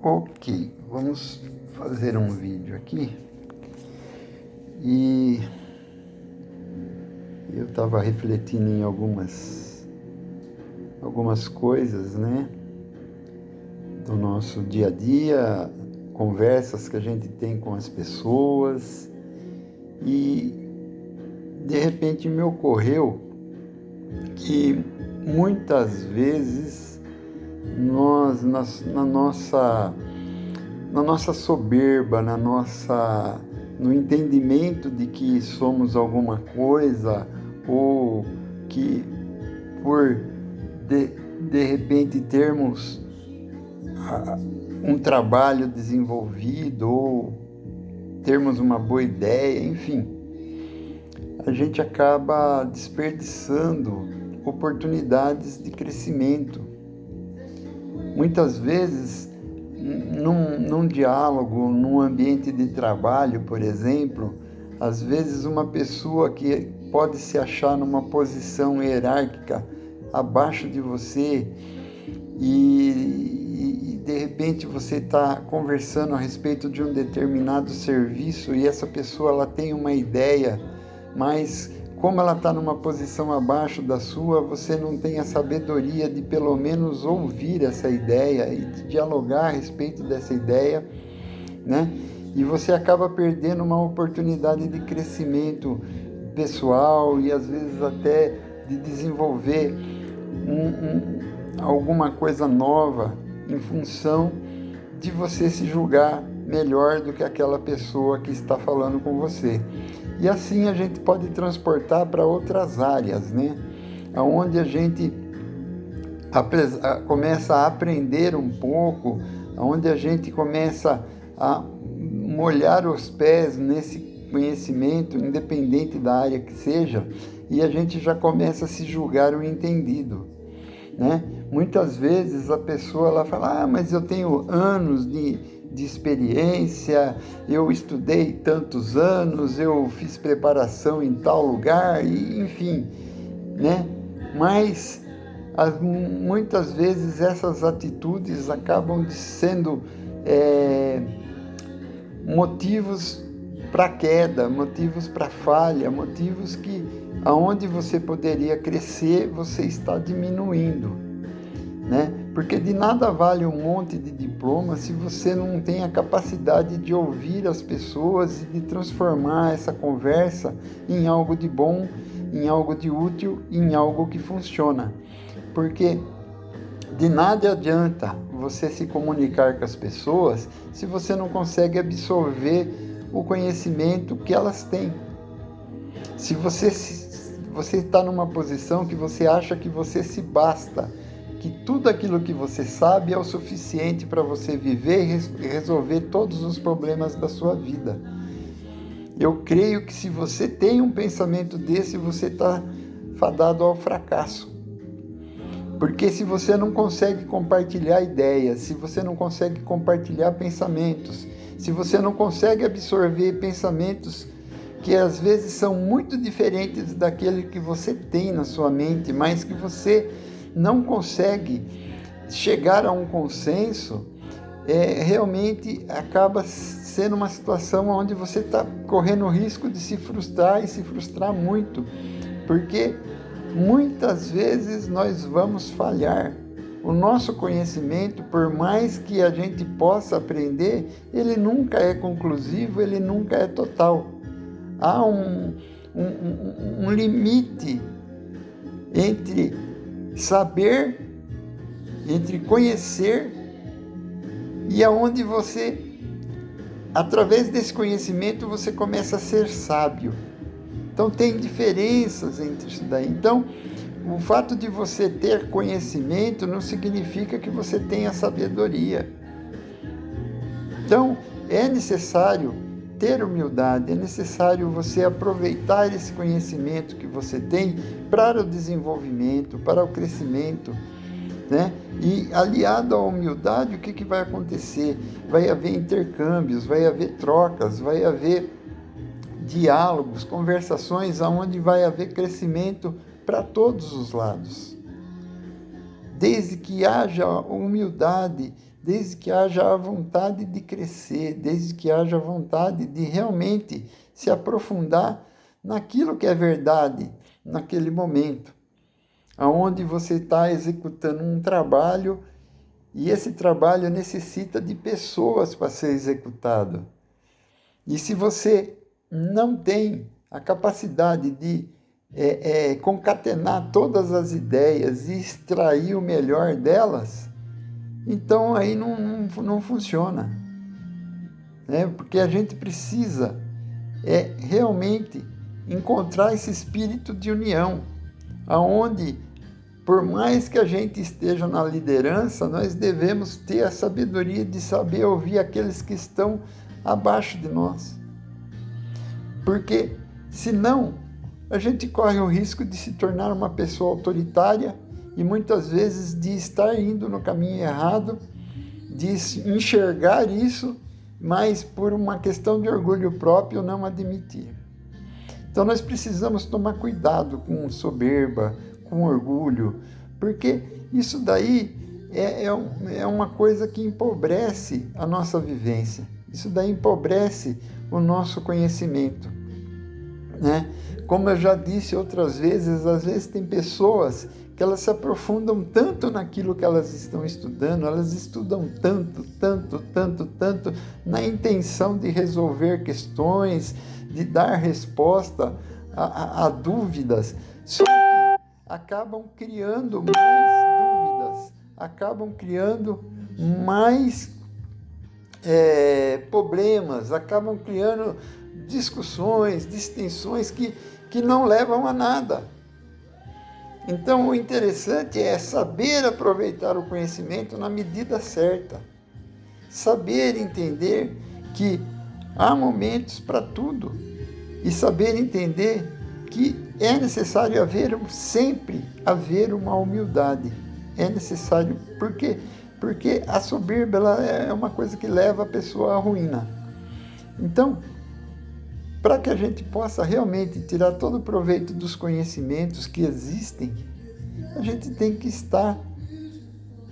Ok, vamos fazer um vídeo aqui e eu estava refletindo em algumas coisas, né, do nosso dia a dia, conversas que a gente tem com as pessoas e de repente me ocorreu que muitas vezes nós, na nossa soberba, no entendimento de que somos alguma coisa, ou que por de repente termos um trabalho desenvolvido, ou termos uma boa ideia, enfim, a gente acaba desperdiçando oportunidades de crescimento. Muitas vezes, num diálogo, num ambiente de trabalho, por exemplo, às vezes uma pessoa que pode se achar numa posição hierárquica abaixo de você e de repente você está conversando a respeito de um determinado serviço e essa pessoa ela tem uma ideia, mas como ela está numa posição abaixo da sua, você não tem a sabedoria de pelo menos ouvir essa ideia e de dialogar a respeito dessa ideia, né? E você acaba perdendo uma oportunidade de crescimento pessoal e às vezes até de desenvolver alguma coisa nova em função de você se julgar melhor do que aquela pessoa que está falando com você. E assim a gente pode transportar para outras áreas, né? Onde a gente começa a aprender um pouco, onde a gente começa a molhar os pés nesse conhecimento, independente da área que seja, e a gente já começa a se julgar o entendido, né? Muitas vezes a pessoa ela fala, mas eu tenho anos de experiência, eu estudei tantos anos, eu fiz preparação em tal lugar, e, enfim, né? Mas muitas vezes essas atitudes acabam sendo motivos para queda, motivos para falha, motivos que aonde você poderia crescer, você está diminuindo, né? Porque de nada vale um monte de diploma se você não tem a capacidade de ouvir as pessoas e de transformar essa conversa em algo de bom, em algo de útil, em algo que funciona. Porque de nada adianta você se comunicar com as pessoas se você não consegue absorver o conhecimento que elas têm. Se você está numa posição que você acha que você se basta, que tudo aquilo que você sabe é o suficiente para você viver e resolver todos os problemas da sua vida. Eu creio que se você tem um pensamento desse, você está fadado ao fracasso. Porque se você não consegue compartilhar ideias, se você não consegue compartilhar pensamentos, se você não consegue absorver pensamentos que às vezes são muito diferentes daquele que você tem na sua mente, mas que você não consegue chegar a um consenso, realmente acaba sendo uma situação onde você está correndo o risco de se frustrar e se frustrar muito, porque muitas vezes nós vamos falhar. O nosso conhecimento, por mais que a gente possa aprender, ele nunca é conclusivo, ele nunca é total. Há um limite entre saber, entre conhecer, e aonde você, através desse conhecimento, você começa a ser sábio. Então tem diferenças entre isso daí. Então, o fato de você ter conhecimento não significa que você tenha sabedoria. Então, é necessário ter humildade, é necessário você aproveitar esse conhecimento que você tem para o desenvolvimento, para o crescimento, né? E aliado à humildade, o que vai acontecer? Vai haver intercâmbios, vai haver trocas, vai haver diálogos, conversações, onde vai haver crescimento para todos os lados. desde que haja humildade, desde que haja a vontade de crescer, desde que haja a vontade de realmente se aprofundar naquilo que é verdade, naquele momento, aonde você está executando um trabalho e esse trabalho necessita de pessoas para ser executado. E se você não tem a capacidade de concatenar todas as ideias e extrair o melhor delas, então aí não funciona. Né? Porque a gente precisa realmente encontrar esse espírito de união, aonde, por mais que a gente esteja na liderança, nós devemos ter a sabedoria de saber ouvir aqueles que estão abaixo de nós. Porque, senão, a gente corre o risco de se tornar uma pessoa autoritária e muitas vezes de estar indo no caminho errado, de enxergar isso, mas por uma questão de orgulho próprio não admitir. Então nós precisamos tomar cuidado com soberba, com orgulho, porque isso daí é uma coisa que empobrece a nossa vivência. Isso daí empobrece o nosso conhecimento. Né? Como eu já disse outras vezes, às vezes tem pessoas que elas se aprofundam tanto naquilo que elas estão estudando, elas estudam tanto, na intenção de resolver questões, de dar resposta a dúvidas, só que acabam criando mais dúvidas, acabam criando mais problemas, acabam criando discussões, distensões que não levam a nada. Então, o interessante é saber aproveitar o conhecimento na medida certa. Saber entender que há momentos para tudo. E saber entender que é necessário sempre haver uma humildade. É necessário, porque a soberba ela é uma coisa que leva a pessoa à ruína. Então, para que a gente possa realmente tirar todo o proveito dos conhecimentos que existem, a gente tem que estar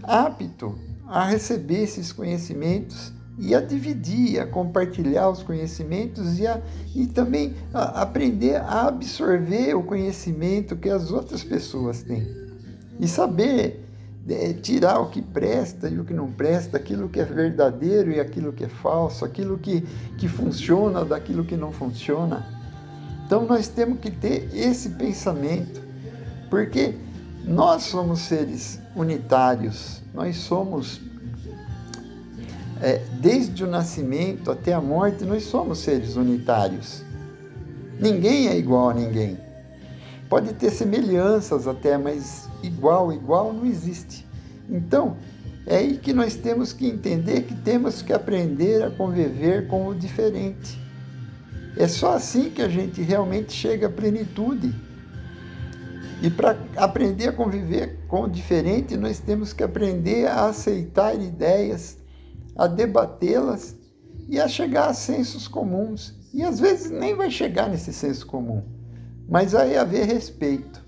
apto a receber esses conhecimentos e a dividir, a compartilhar os conhecimentos e também aprender a absorver o conhecimento que as outras pessoas têm. E saber tirar o que presta e o que não presta, aquilo que é verdadeiro e aquilo que é falso, aquilo que funciona daquilo que não funciona. Então nós temos que ter esse pensamento, porque nós somos seres unitários, nós somos, desde o nascimento até a morte, nós somos seres unitários. Ninguém é igual a ninguém. Pode ter semelhanças até, mas igual não existe. Então, é aí que nós temos que entender que temos que aprender a conviver com o diferente. É só assim que a gente realmente chega à plenitude. E para aprender a conviver com o diferente, nós temos que aprender a aceitar ideias, a debatê-las e a chegar a sensos comuns. E às vezes nem vai chegar nesse senso comum, mas vai haver respeito.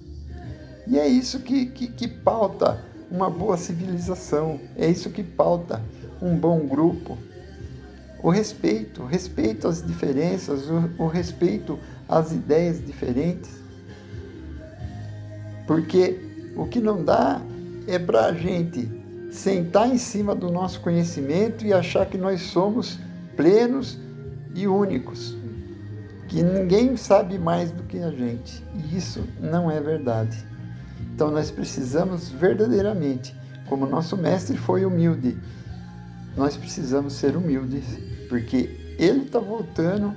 E é isso que pauta uma boa civilização, é isso que pauta um bom grupo. O respeito às diferenças, o respeito às ideias diferentes. Porque o que não dá é para a gente sentar em cima do nosso conhecimento e achar que nós somos plenos e únicos, que ninguém sabe mais do que a gente. E isso não é verdade. Então nós precisamos verdadeiramente, como nosso mestre foi humilde, nós precisamos ser humildes, porque ele está voltando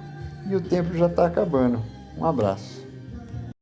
e o tempo já está acabando. Um abraço.